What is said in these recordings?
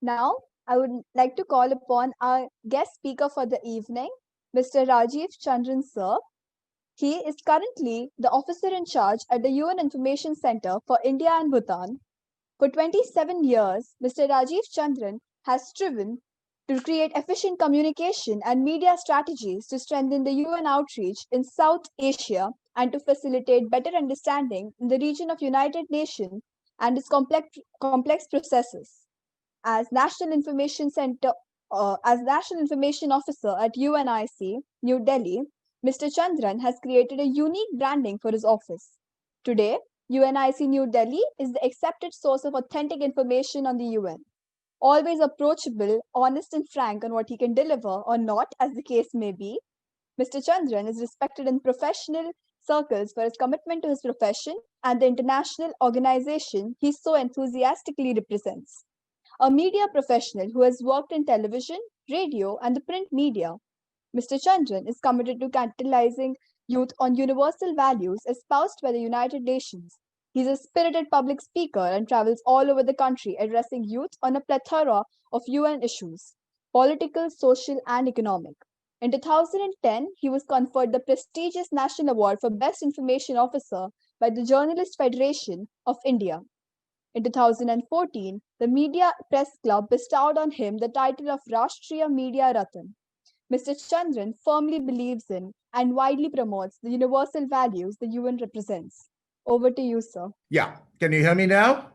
Now, I would like to call upon our guest speaker for the evening, Mr. Rajiv Chandran sir. He is currently the officer in charge at the UN Information Center for India and Bhutan. For 27 years, Mr. Rajiv Chandran has striven to create efficient communication and media strategies to strengthen the UN outreach in South Asia and to facilitate better understanding in the region of United Nations and its complex processes. As National Information Officer at UNIC, New Delhi, Mr. Chandran has created a unique branding for his office. Today, UNIC New Delhi is the accepted source of authentic information on the UN. Always approachable, honest, and frank on what he can deliver or not, as the case may be, Mr. Chandran is respected in professional circles for his commitment to his profession and the international organization he so enthusiastically represents. A media professional who has worked in television, radio, and the print media, Mr. Chandran is committed to catalyzing youth on universal values espoused by the United Nations. He is a spirited public speaker and travels all over the country addressing youth on a plethora of UN issues, political, social, and economic. In 2010, he was conferred the prestigious National Award for Best Information Officer by the Journalist Federation of India. In 2014, the Media Press Club bestowed on him the title of Rashtriya Media Ratan. Mr. Chandran firmly believes in and widely promotes the universal values the UN represents. Over to you, sir. Yeah. Can you hear me now?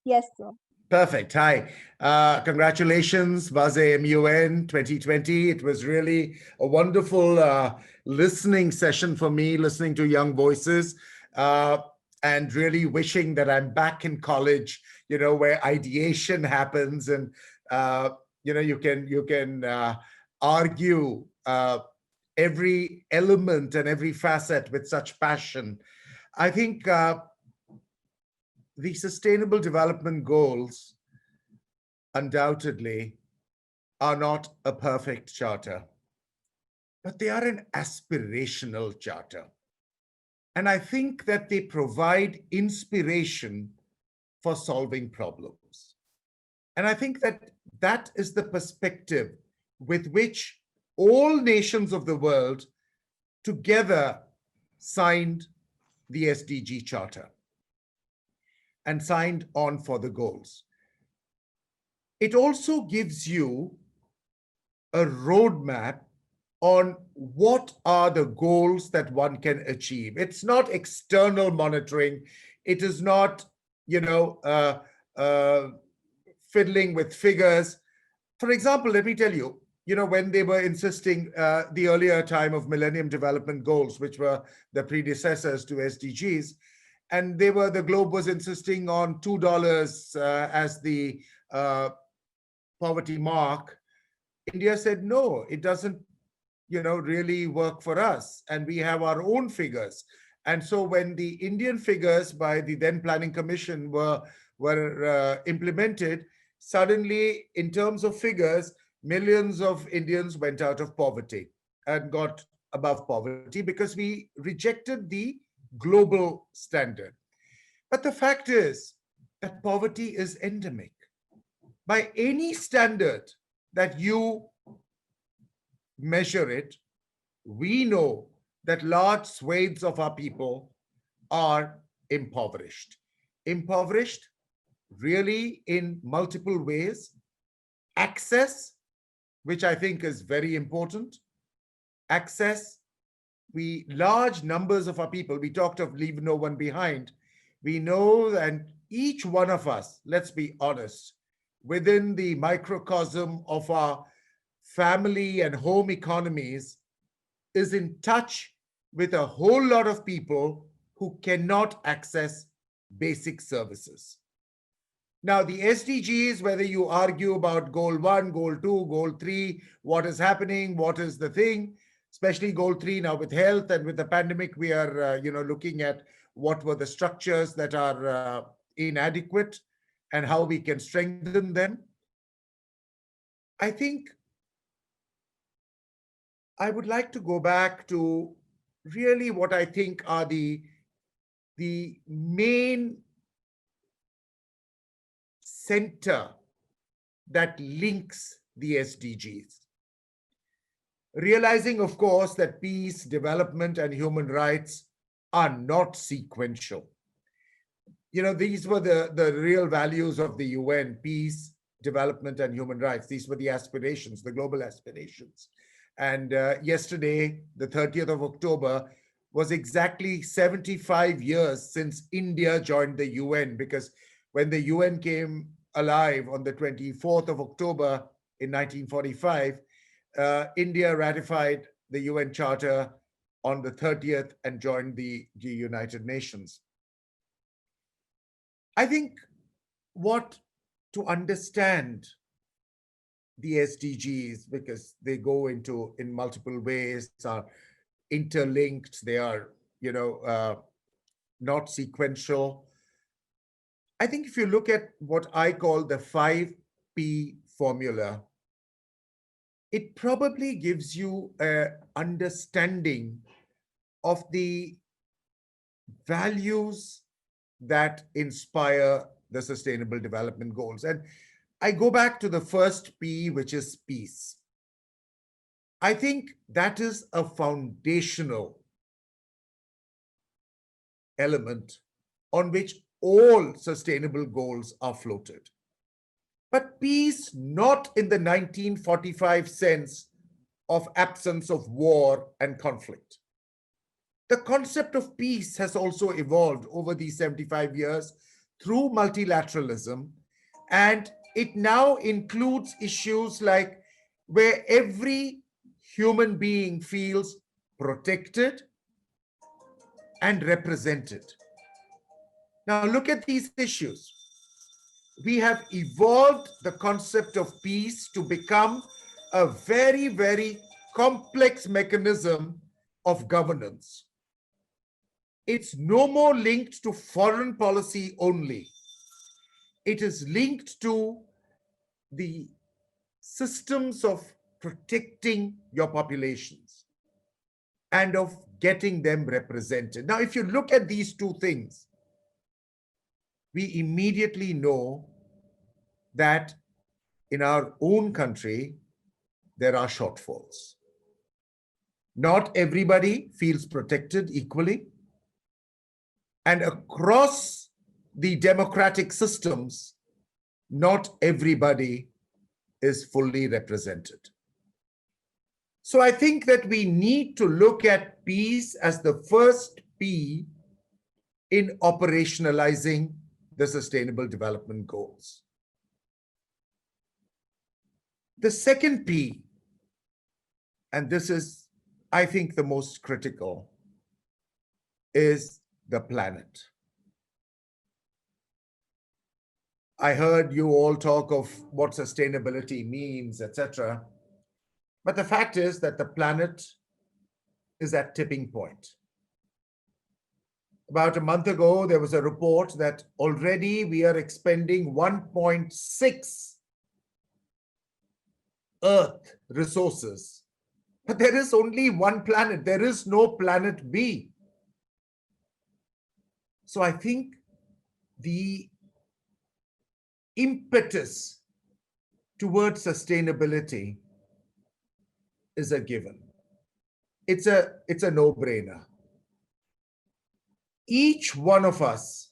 Yes, sir. Perfect. Hi. Congratulations, Vaze MUN 2020. It was really a wonderful listening session for me, listening to young voices, and really wishing that I'm back in college, where ideation happens and, you can argue every element and every facet with such passion. I think the Sustainable Development Goals undoubtedly are not a perfect charter, but they are an aspirational charter. And I think that they provide inspiration for solving problems. And I think that that is the perspective with which all nations of the world together signed the SDG Charter and signed on for the goals. It also gives you a roadmap on what are the goals that one can achieve. It's not external monitoring. It is not, fiddling with figures. For example, let me tell you, when they were insisting the earlier time of Millennium Development Goals, which were the predecessors to SDGs, and the globe was insisting on $2 as the poverty mark. India said, no, it doesn't, really work for us. And we have our own figures. And so when the Indian figures by the then Planning Commission were implemented, suddenly, in terms of figures, millions of Indians went out of poverty and got above poverty because we rejected the global standard. But the fact is that poverty is endemic. By any standard that you measure it, we know that large swathes of our people are impoverished. Impoverished really in multiple ways. Access, which I think is very important. Access, large numbers of our people, we talked of leave no one behind. We know that each one of us, let's be honest, within the microcosm of our family and home economies, is in touch with a whole lot of people who cannot access basic services. Now, the SDGs, whether you argue about goal 1, goal 2, goal 3, what is happening, what is the thing, especially goal 3 now with health and with the pandemic, we are looking at what were the structures that are inadequate and how we can strengthen them. I think I would like to go back to really what I think are the main center that links the SDGs. Realizing, of course, that peace, development, and human rights are not sequential. These were the real values of the UN: peace, development, and human rights. These were the aspirations, the global aspirations. And yesterday, the 30th of October, was exactly 75 years since India joined the UN, because when the UN came alive on the 24th of October in 1945, India ratified the UN Charter on the 30th and joined the United Nations. I think what to understand the SDGs, because they go in multiple ways, are interlinked, they are, not sequential. I think if you look at what I call the 5P formula, it probably gives you an understanding of the values that inspire the Sustainable Development Goals. And I go back to the first P, which is peace. I think that is a foundational element on which all sustainable goals are floated. But peace not in the 1945 sense of absence of war and conflict. The concept of peace has also evolved over these 75 years through multilateralism, and it now includes issues like where every human being feels protected and represented. Now, look at these issues. We have evolved the concept of peace to become a very, very complex mechanism of governance. It's no more linked to foreign policy only. It is linked to the systems of protecting your populations and of getting them represented. Now, if you look at these two things, we immediately know that in our own country, there are shortfalls. Not everybody feels protected equally. And across the democratic systems, not everybody is fully represented. So I think that we need to look at peace as the first P in operationalizing the Sustainable Development Goals. The second P, and this is, I think, the most critical, is the planet. I heard you all talk of what sustainability means, etc. But the fact is that the planet is at tipping point. About a month ago, there was a report that already we are expending 1.6 Earth resources. But there is only one planet. There is no planet B. So I think the impetus towards sustainability is a given. It's a no-brainer. Each one of us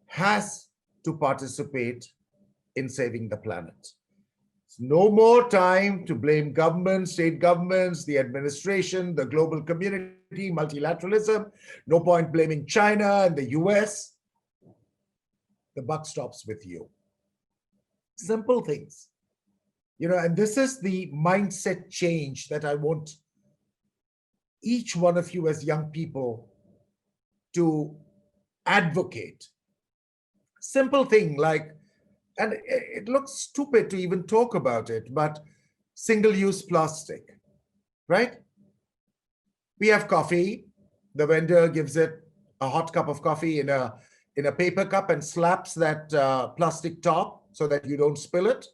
has to participate in saving the planet. No more time to blame governments, state governments, the administration, the global community, multilateralism. No point blaming China and the US. The buck stops with you. Simple things. And this is the mindset change that I want each one of you as young people to advocate. Simple thing like, and it looks stupid to even talk about it, but single-use plastic, right? We have coffee. The vendor gives it a hot cup of coffee in a paper cup and slaps that plastic top so that you don't spill it.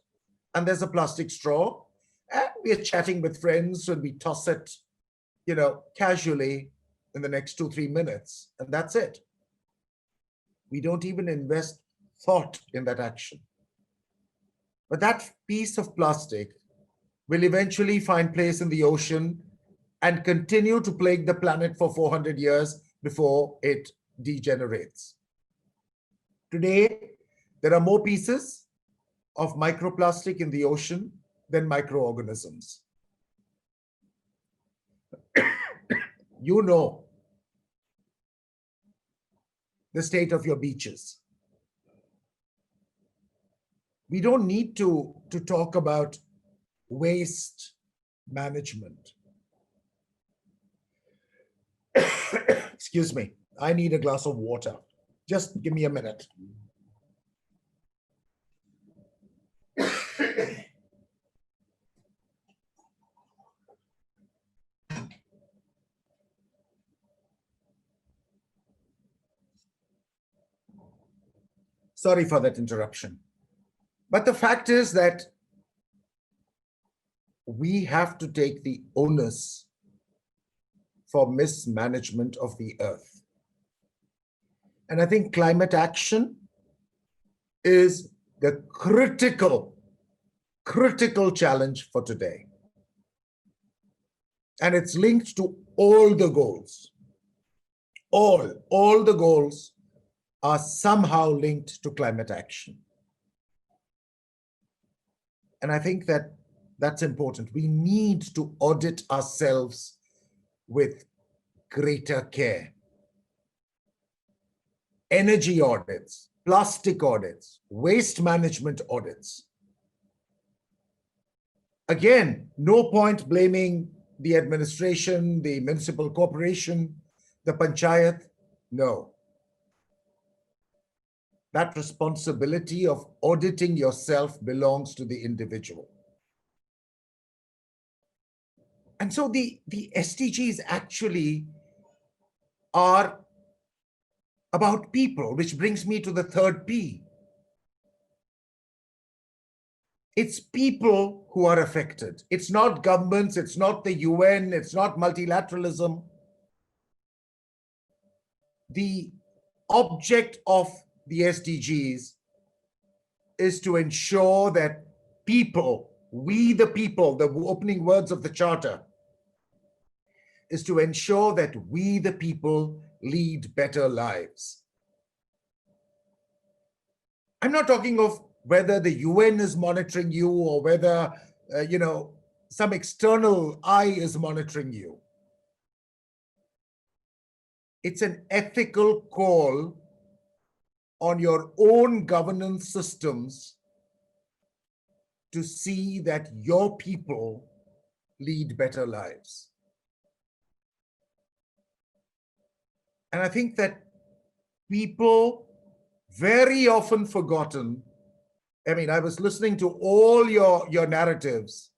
And there's a plastic straw. And we're chatting with friends and we toss it, casually in the next 2-3 minutes. And that's it. We don't even invest thought in that action. But that piece of plastic will eventually find place in the ocean and continue to plague the planet for 400 years before it degenerates. Today, there are more pieces of microplastic in the ocean than microorganisms. You know the state of your beaches. We don't need to talk about waste management. Excuse me, I need a glass of water. Just give me a minute. Sorry for that interruption. But the fact is that we have to take the onus for mismanagement of the earth. And I think climate action is the critical challenge for today. And it's linked to all the goals. All the goals are somehow linked to climate action. And I think that that's important. We need to audit ourselves with greater care. Energy audits, plastic audits, waste management audits. Again, no point blaming the administration, the municipal corporation, the panchayat. No. That responsibility of auditing yourself belongs to the individual. And so the SDGs actually are about people, which brings me to the third P. It's people who are affected. It's not governments, it's not the UN, it's not multilateralism. The object of the SDGs is to ensure that people, we the people, the opening words of the Charter, is to ensure that we the people lead better lives. I'm not talking of whether the UN is monitoring you or whether, some external eye is monitoring you. It's an ethical call on your own governance systems to see that your people lead better lives. And I think that people very often forgotten. I mean, I was listening to all your narratives.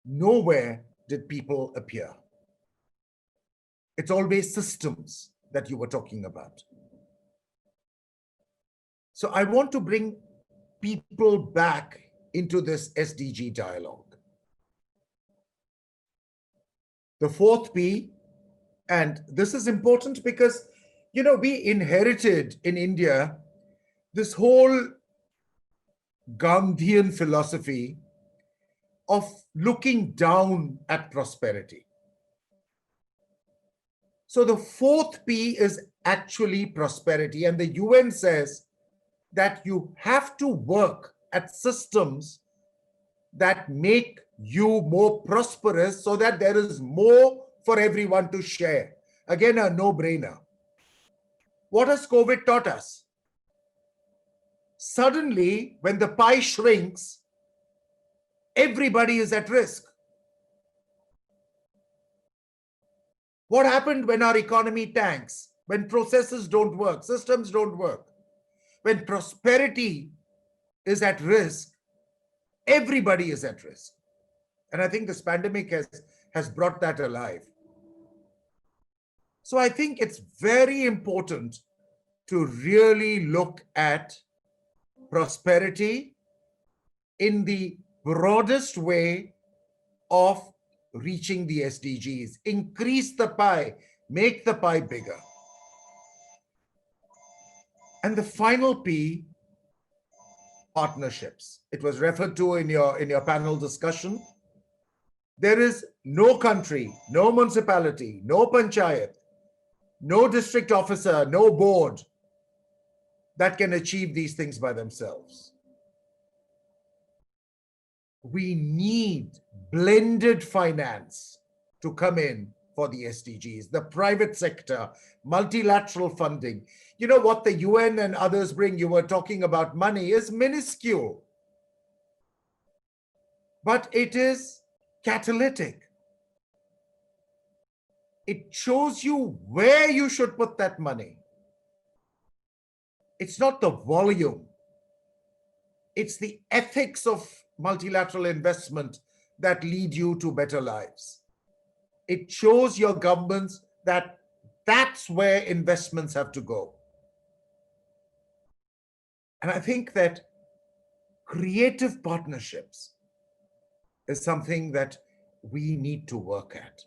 Nowhere did people appear. It's always systems that you were talking about. So I want to bring people back into this SDG dialogue. The fourth P, and this is important because, we inherited in India this whole Gandhian philosophy of looking down at prosperity. So the fourth P is actually prosperity, and the UN says that you have to work at systems that make you more prosperous so that there is more for everyone to share. Again, a no-brainer. What has COVID taught us? Suddenly, when the pie shrinks, everybody is at risk. What happened when our economy tanks? When processes don't work, systems don't work? When prosperity is at risk, everybody is at risk. And I think this pandemic has brought that alive. So I think it's very important to really look at prosperity in the broadest way of reaching the SDGs. Increase the pie, make the pie bigger. And the final P partnerships. It was referred to in your panel discussion. There is no country, no municipality, no panchayat, no district officer, no board that can achieve these things by themselves. We need blended finance to come in for the SDGs, the private sector, multilateral funding. You know what the UN and others bring, you were talking about money, is minuscule, but it is catalytic. It shows you where you should put that money. It's not the volume, it's the ethics of multilateral investment that lead you to better lives. It shows your governments that that's where investments have to go. And I think that creative partnerships is something that we need to work at.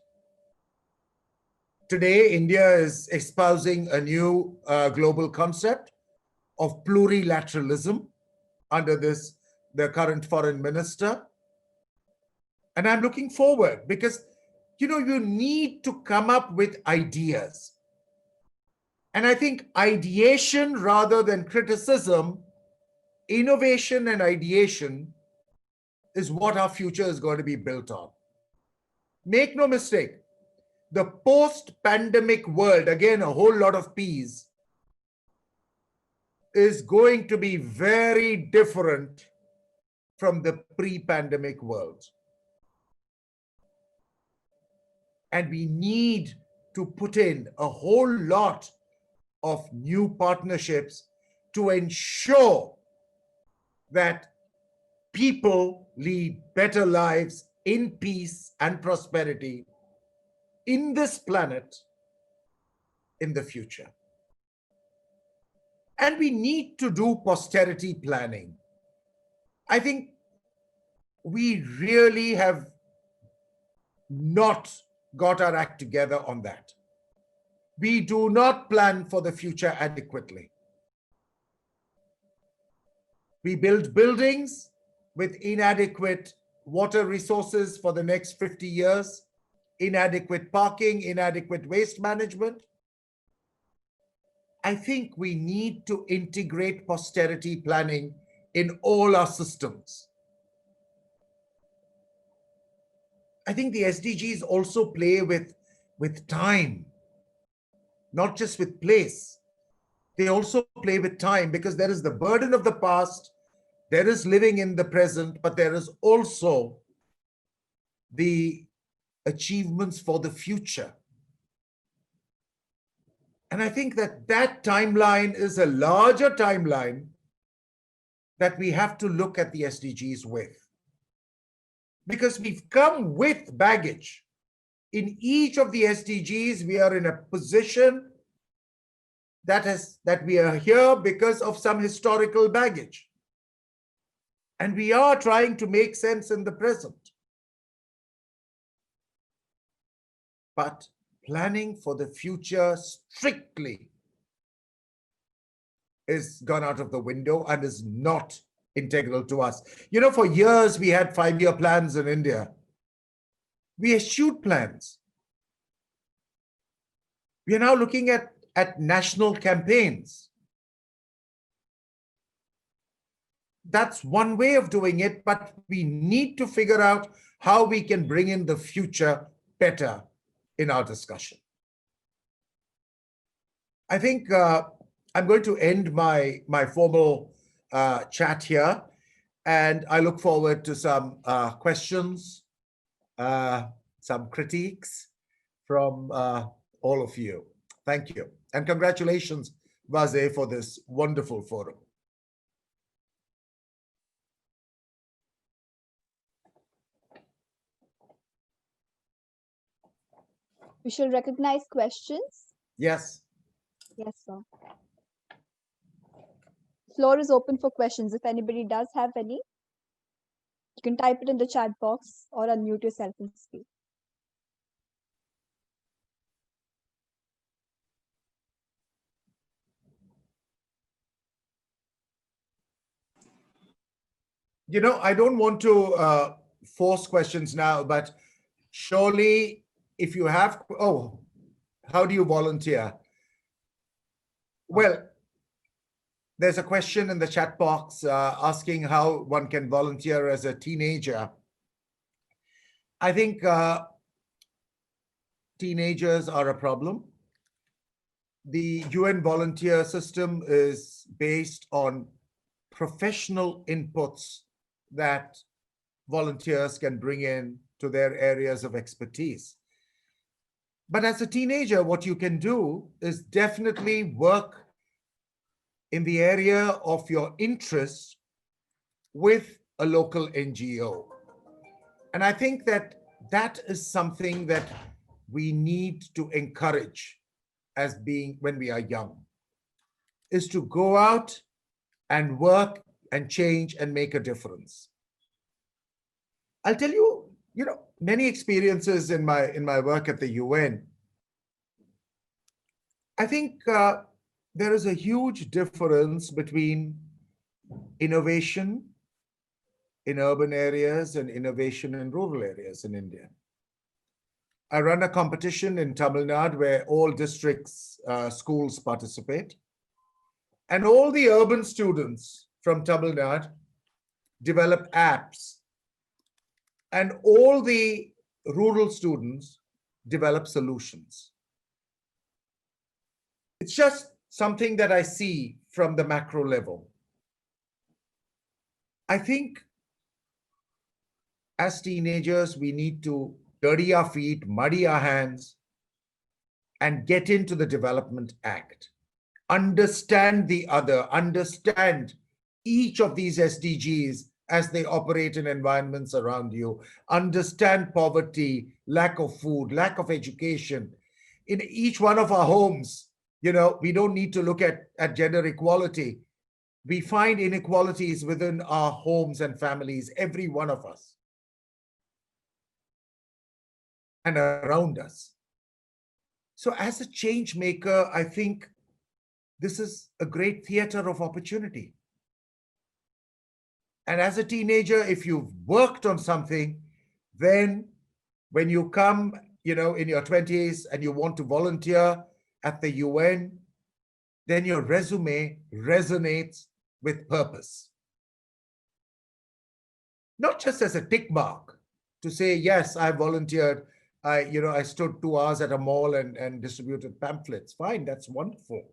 Today, India is espousing a new global concept of plurilateralism under the current foreign minister. And I'm looking forward because, you need to come up with ideas. And I think ideation rather than criticism, innovation and ideation is what our future is going to be built on. Make no mistake, the post-pandemic world, again, a whole lot of P's, is going to be very different from the pre-pandemic world. And we need to put in a whole lot of new partnerships to ensure that people lead better lives in peace and prosperity in this planet in the future. And we need to do posterity planning. I think we really have not got our act together on that. We do not plan for the future adequately. We build buildings with inadequate water resources for the next 50 years, inadequate parking, inadequate waste management. I think we need to integrate posterity planning in all our systems. I think the SDGs also play with time, not just with place. They also play with time because there is the burden of the past, there is living in the present, but there is also the achievements for the future. And I think that timeline is a larger timeline that we have to look at the SDGs with. Because we've come with baggage. In each of the SDGs, we are in a position that we are here because of some historical baggage. And we are trying to make sense in the present. But planning for the future strictly is gone out of the window and is not integral to us. For years we had 5-year plans in India. We eschewed plans. We are now looking at national campaigns. That's one way of doing it, but we need to figure out how we can bring in the future better in our discussion. I think I'm going to end my formal chat here, and I look forward to some questions, some critiques from all of you. Thank you. And congratulations, Vaze, for this wonderful forum. We shall recognize questions. Yes. Yes, sir. Floor is open for questions. If anybody does have any, you can type it in the chat box or unmute yourself and speak. I don't want to force questions now, but surely if you have, oh, how do you volunteer? Well, there's a question in the chat box asking how one can volunteer as a teenager. I think teenagers are a problem. The UN volunteer system is based on professional inputs that volunteers can bring in to their areas of expertise. But as a teenager, what you can do is definitely work in the area of your interest with a local NGO. And I think that that is something that we need to encourage as being when we are young, is to go out and work and change and make a difference. I'll tell you, many experiences in my work at the UN. I think there is a huge difference between innovation in urban areas and innovation in rural areas in India. I run a competition in Tamil Nadu where all districts, schools participate. And all the urban students from Tamil Nadu develop apps. And all the rural students develop solutions. It's just something that I see from the macro level. I think as teenagers, we need to dirty our feet, muddy our hands, and get into the development act. Understand the other, understand each of these SDGs as they operate in environments around you. Understand poverty, lack of food, lack of education. In each one of our homes, we don't need to look at gender equality. We find inequalities within our homes and families, every one of us, and around us. So as a change maker, I think this is a great theater of opportunity. And as a teenager, if you've worked on something, then when you come, in your 20s and you want to volunteer at the UN, then your resume resonates with purpose. Not just as a tick mark to say, yes, I volunteered. I stood 2 hours at a mall and distributed pamphlets. Fine, that's wonderful.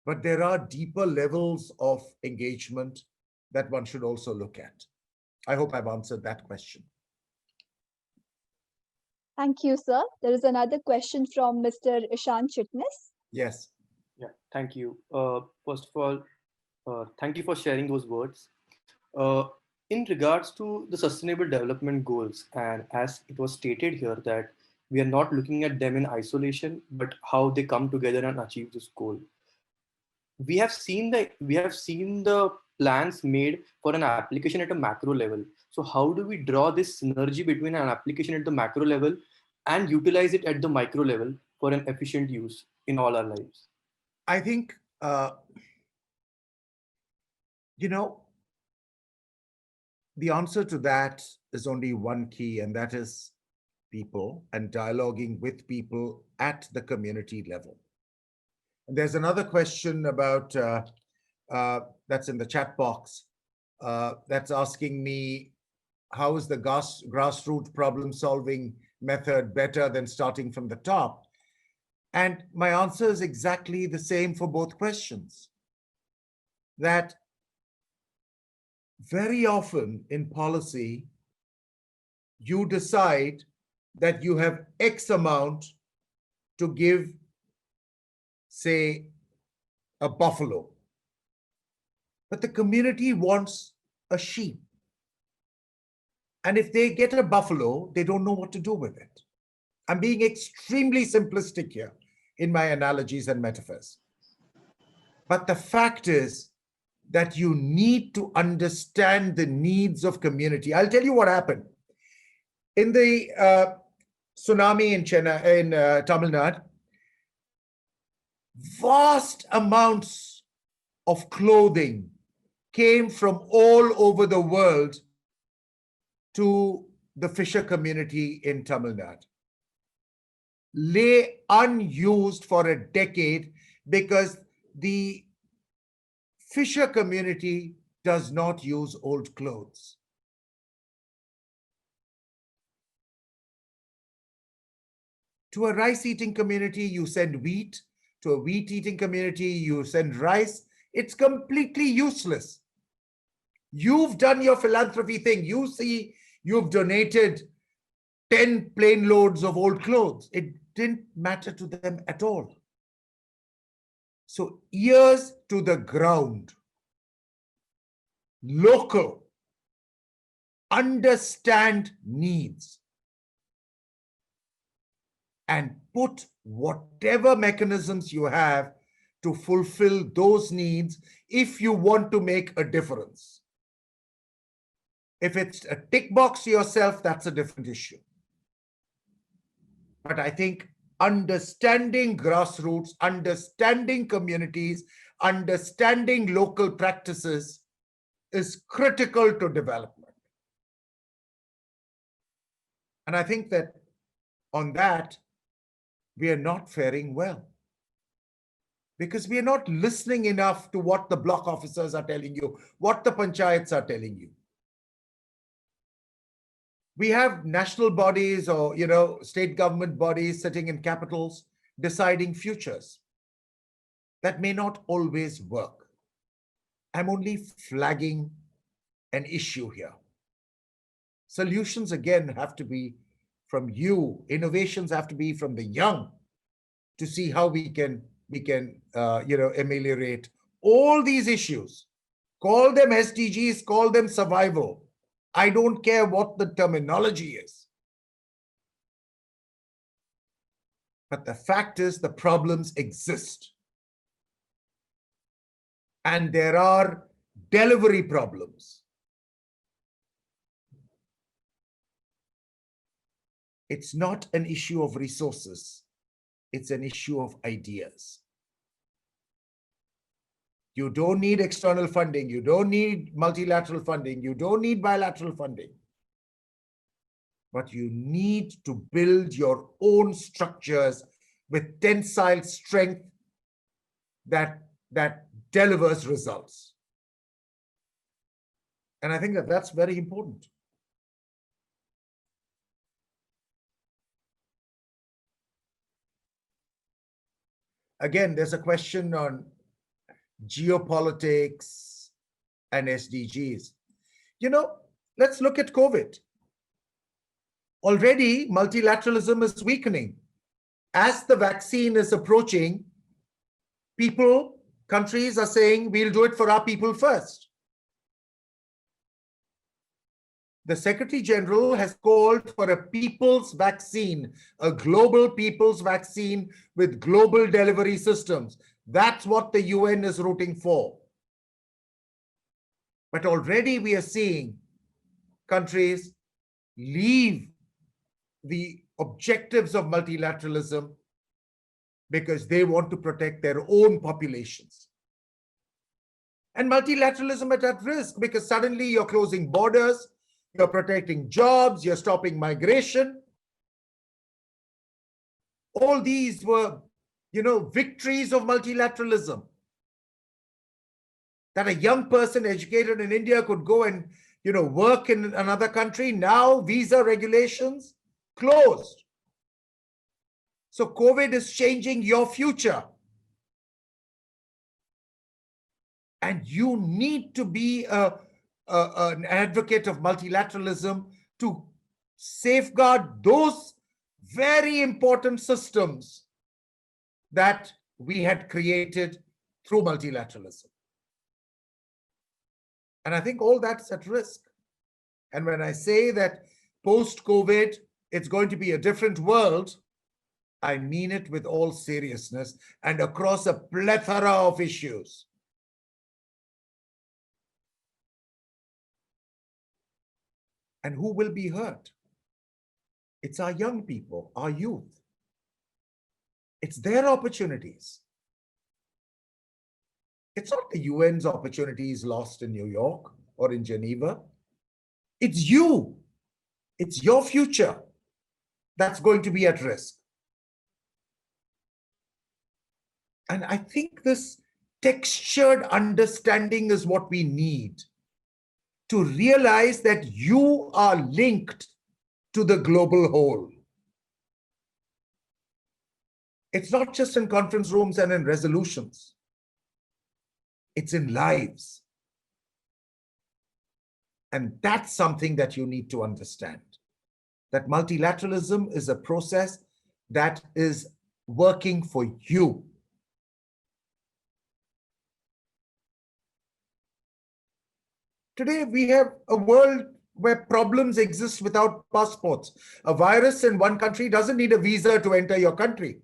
But there are deeper levels of engagement that one should also look at. I hope I've answered that question. Thank you, sir. There is another question from Mr. Ishan Chitnis. Yes. Yeah, thank you. First of all, thank you for sharing those words. In regards to the Sustainable Development Goals, and as it was stated here that we are not looking at them in isolation, but how they come together and achieve this goal. We have seen the plans made for an application at a macro level. So how do we draw this synergy between an application at the macro level and utilize it at the micro level for an efficient use in all our lives? I think, the answer to that is only one key, and that is people and dialoguing with people at the community level. And there's another question about that's in the chat box that's asking me, how is the grassroots problem solving method better than starting from the top? And my answer is exactly the same for both questions. That very often in policy, you decide that you have X amount to give, say, a buffalo. But the community wants a sheep. And if they get a buffalo, they don't know what to do with it. I'm being extremely simplistic here in my analogies and metaphors. But the fact is that you need to understand the needs of community. I'll tell you what happened. In the tsunami in Tamil Nadu, vast amounts of clothing came from all over the world to the fisher community in Tamil Nadu. Lay unused for a decade because the fisher community does not use old clothes. To a rice-eating community, you send wheat. To a wheat-eating community, you send rice. It's completely useless. You've done your philanthropy thing. You see, you've donated 10 plane loads of old clothes. It didn't matter to them at all. So ears to the ground, local, understand needs, and put whatever mechanisms you have to fulfill those needs if you want to make a difference. If it's a tick box to yourself, that's a different issue. But I think understanding grassroots, understanding communities, understanding local practices is critical to development. And I think that on that, we are not faring well. Because we are not listening enough to what the block officers are telling you, what the panchayats are telling you. We have national bodies or, state government bodies sitting in capitals deciding futures. That may not always work. I'm only flagging an issue here. Solutions, again, have to be from you. Innovations have to be from the young to see how we can ameliorate all these issues. Call them SDGs, call them survival. I don't care what the terminology is. But the fact is the problems exist. And there are delivery problems. It's not an issue of resources. It's an issue of ideas. You don't need external funding. You don't need multilateral funding. You don't need bilateral funding. But you need to build your own structures with tensile strength that delivers results. And I think that that's very important. Again, there's a question on geopolitics and SDGs. Let's look at COVID. Already, multilateralism is weakening. As the vaccine is approaching, countries are saying, we'll do it for our people first. The Secretary General has called for a people's vaccine, a global people's vaccine with global delivery systems. That's what the UN is rooting for. But already we are seeing countries leave the objectives of multilateralism because they want to protect their own populations. And multilateralism is at risk because suddenly you're closing borders, you're protecting jobs, you're stopping migration. All these were, victories of multilateralism. That a young person educated in India could go and, work in another country. Now visa regulations closed. So COVID is changing your future. And you need to be an advocate of multilateralism to safeguard those very important systems that we had created through multilateralism. And I think all that's at risk. And when I say that post-COVID, it's going to be a different world, I mean it with all seriousness and across a plethora of issues. And who will be hurt? It's our young people, our youth. It's their opportunities. It's not the UN's opportunities lost in New York or in Geneva. It's you. It's your future that's going to be at risk. And I think this textured understanding is what we need to realize that you are linked to the global whole. It's not just in conference rooms and in resolutions. It's in lives. And that's something that you need to understand. That multilateralism is a process that is working for you. Today, we have a world where problems exist without passports. A virus in one country doesn't need a visa to enter your country.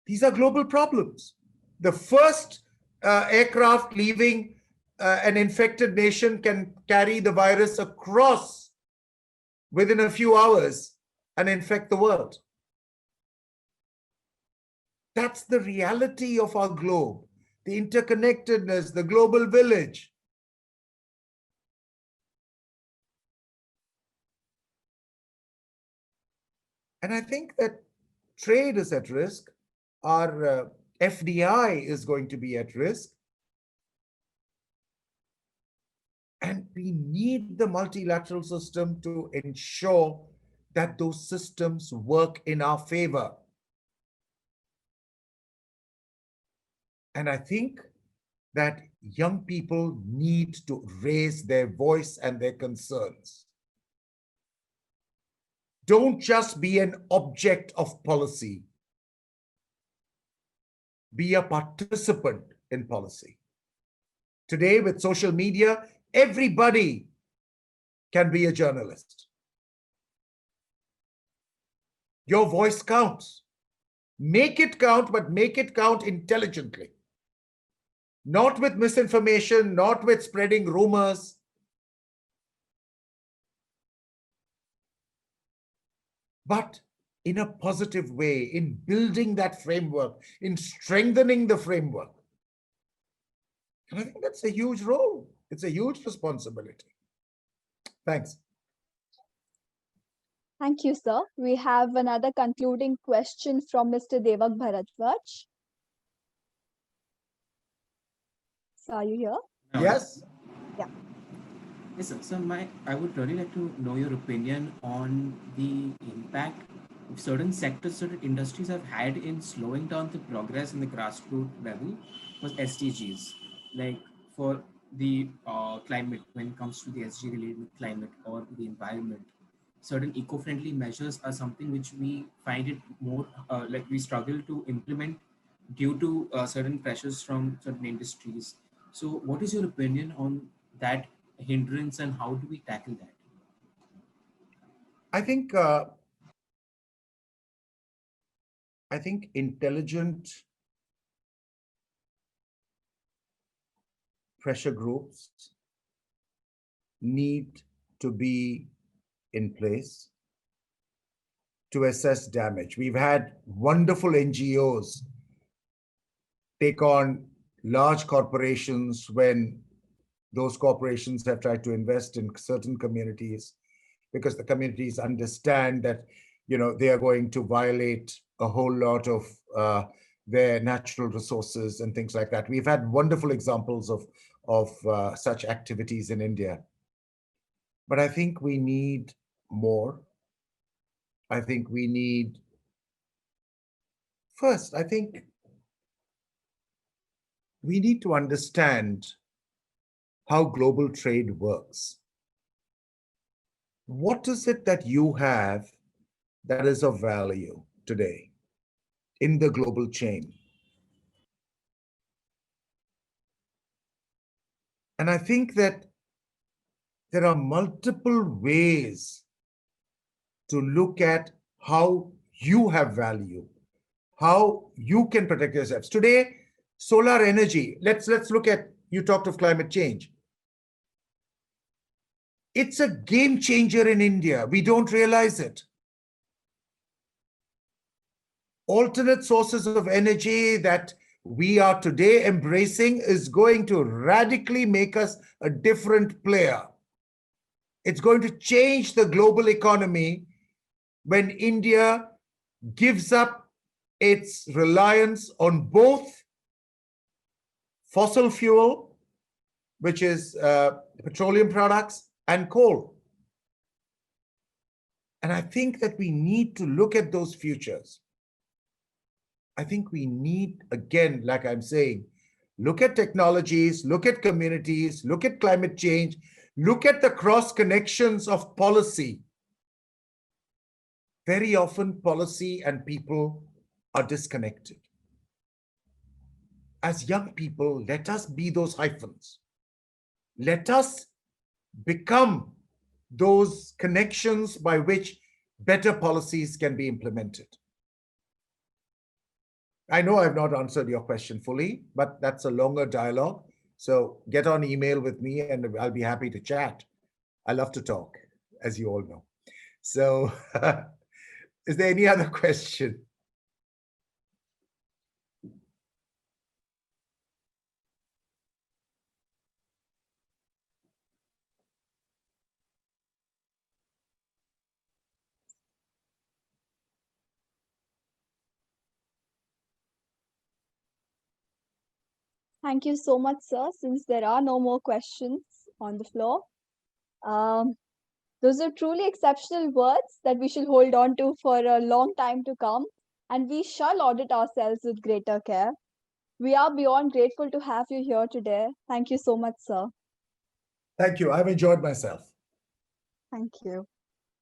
These are global problems. The first aircraft leaving an infected nation can carry the virus across within a few hours and infect the world. That's the reality of our globe, the interconnectedness, the global village. And I think that trade is at risk. Our FDI is going to be at risk. And we need the multilateral system to ensure that those systems work in our favor. And I think that young people need to raise their voice and their concerns. Don't just be an object of policy. Be a participant in policy. Today, with social media, everybody can be a journalist. Your voice counts. Make it count, but make it count intelligently. Not with misinformation, not with spreading rumors. But in a positive way, in building that framework, in strengthening the framework. And I think that's a huge role. It's a huge responsibility. Thanks. Thank you, sir. We have another concluding question from Mr. Devak Bharadwaj. So are you here? Yes. Yeah. Yes, sir. So I would really like to know your opinion on the impact certain sectors, certain industries have had in slowing down the progress in the grassroots level was SDGs. Like for the climate, when it comes to the SDG related climate or the environment, certain eco-friendly measures are something which we find it more like we struggle to implement due to certain pressures from certain industries. So what is your opinion on that hindrance and how do we tackle that? I think intelligent pressure groups need to be in place to assess damage. We've had wonderful NGOs take on large corporations when those corporations have tried to invest in certain communities because the communities understand that they are going to violate a whole lot of their natural resources and things like that. We've had wonderful examples of such activities in India. But I think we need more. I think we need, first, I think we need to understand how global trade works. What is it that you have that is of value today in the global chain? And I think that there are multiple ways to look at how you have value, how you can protect yourselves. Today, solar energy, let's look at, you talked of climate change. It's a game changer in India. We don't realize it. alternate sources of energy that we are today embracing is going to radically make us a different player. It's going to change the global economy when India gives up its reliance on both fossil fuel, which is petroleum products, and coal. And I think that we need to look at those futures. I think we need, again, like I'm saying, look at technologies, look at communities, look at climate change, look at the cross connections of policy. Very often, policy and people are disconnected. As young people, let us be those hyphens. Let us become those connections by which better policies can be implemented. I know I've not answered your question fully, but that's a longer dialogue. So get on email with me and I'll be happy to chat. I love to talk, as you all know. So is there any other question? Thank you so much, sir. Since there are no more questions on the floor, those are truly exceptional words that we should hold on to for a long time to come, and we shall audit ourselves with greater care. We are beyond grateful to have you here today. Thank you so much, sir. Thank you. I've enjoyed myself. Thank you.